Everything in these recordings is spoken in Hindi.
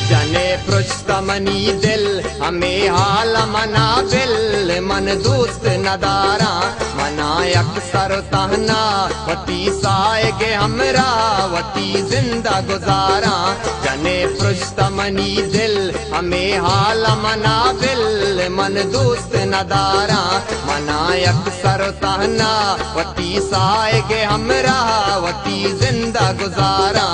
जने पृष्ठमनी दिल हमें हाल मना बिल मन दोस्त नदारा मना अक्सर तहना वती साएगे हमरा वती जिंदा गुजारा। जने पृष्ठमनी दिल हमें हाल मना बिल मन दोस्त नदारा मना अक्सर तहना वती साएगे हमरा वती जिंदा गुजारा।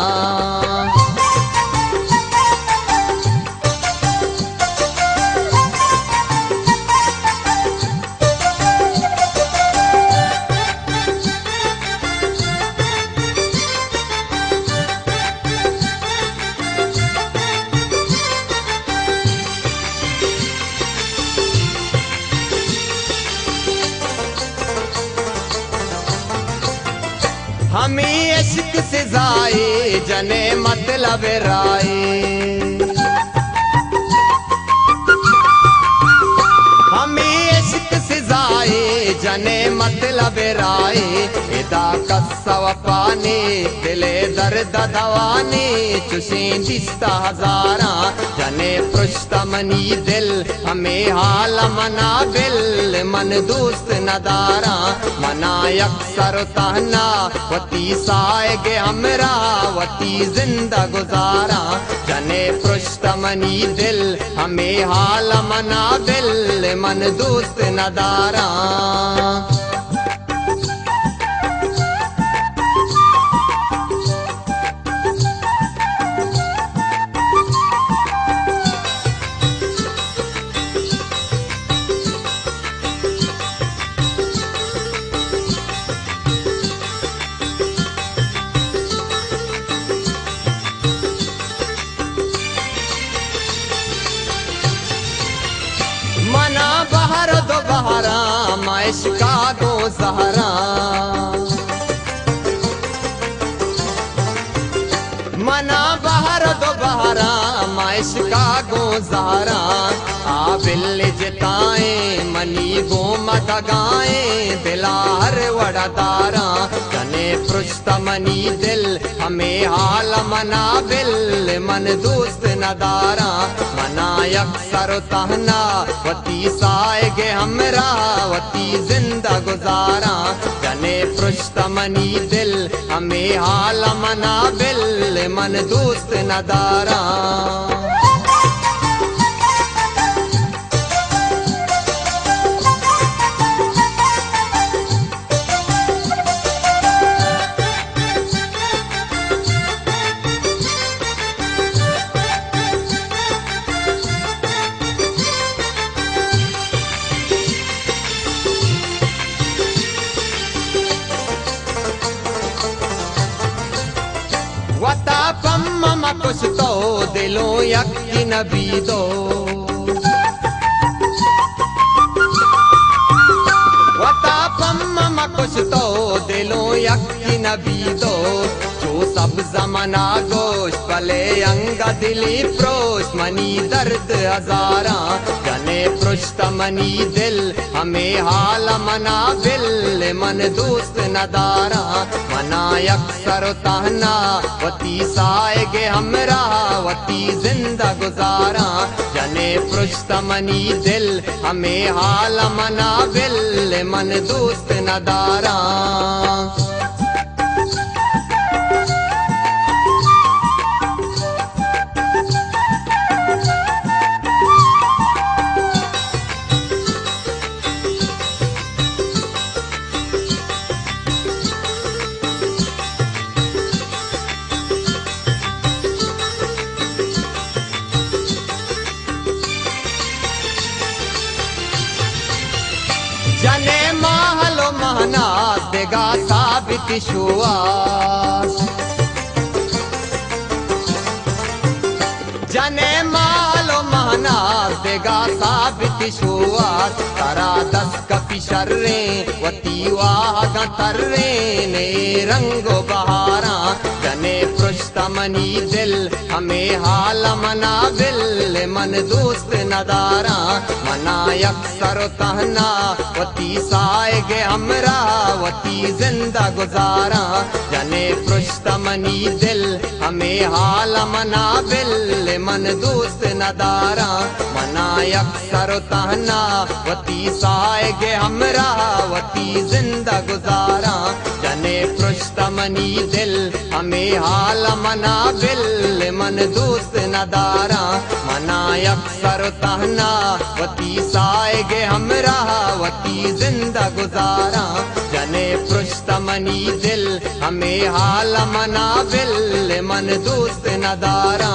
हमें इश्क से जाए जने मतलब राए हमें इश्क से जाए जने मतलब राए इदा कसव पाने दिले दर्द दवाने चुसे दिस्ता हजारा। जने पृष्ठमनी दिल हमें हाल मना बिल मन दोस्त नदारा मना अक्सर तहना वती साएगे हमरा वती जिंदा गुजारा। जने पृष्ठमनी दिल हमें हाल मना बिल मन दोस्त नदारा। मना बहर दो बहरा मैश का दो जहरा मना बहर दो बहरा मैश का गो जहरा। आ बिल जताए मनी गो मत गाए दिलार वड़दारा। जने पृष्ठमनी दिल हमें हाल मना बिल मन दोस्त नदारा मना अक्सर तहना वती साएगे हमरा वती जिंदा गुजारा। जने पृष्ठमनी दिल हमें हाल मना बिल मन दोस्त नदारा। वता पम्मा कुछ तो दिलो यकी नबी दो वता पम्मा कुछ तो दिलो यकी नबी दो जो सब जमाना गोश पले अंग दिली प्रोश मनी दर्द हजारा। जने पृष्ठमनी दिल हमें हाल मना बिल मन दोस्त नदारा मना अक्सर तहना वती साएगे हमरा वती जिंदा गुजारा। जने पृष्ठमनी दिल हमें हाल मना बिल मन दोस्त नदारा। जने महलो महनास देगा साबित शुआस जने महलो महनास देगा साबित शुआस तारा दस कपि शर्रे वती वाग तर्रे ने रंगो बहारा जने पृष्ठमनी दिल हमें हाल मना बिल मन दोस्त नदारा मना यक्सर तहना वती साएगे हमरा वती जिंदा गुजारा जने पृष्ठमनी दिल हमें हाल मना बिल मन दोस्त नदारा मना यक्सर तहना वती साएगे हमरा वती जिंदा गुजारा जने पृष्ठमनी दिल हमें हाल मना बिल मन दोस्त नदारा मना यक्सर तहना वती साएगे हमरा वती जिंदा गुजारा जने पृष्ठमनी दिल हमें हाल मना बिल मन दोस्त नदारा।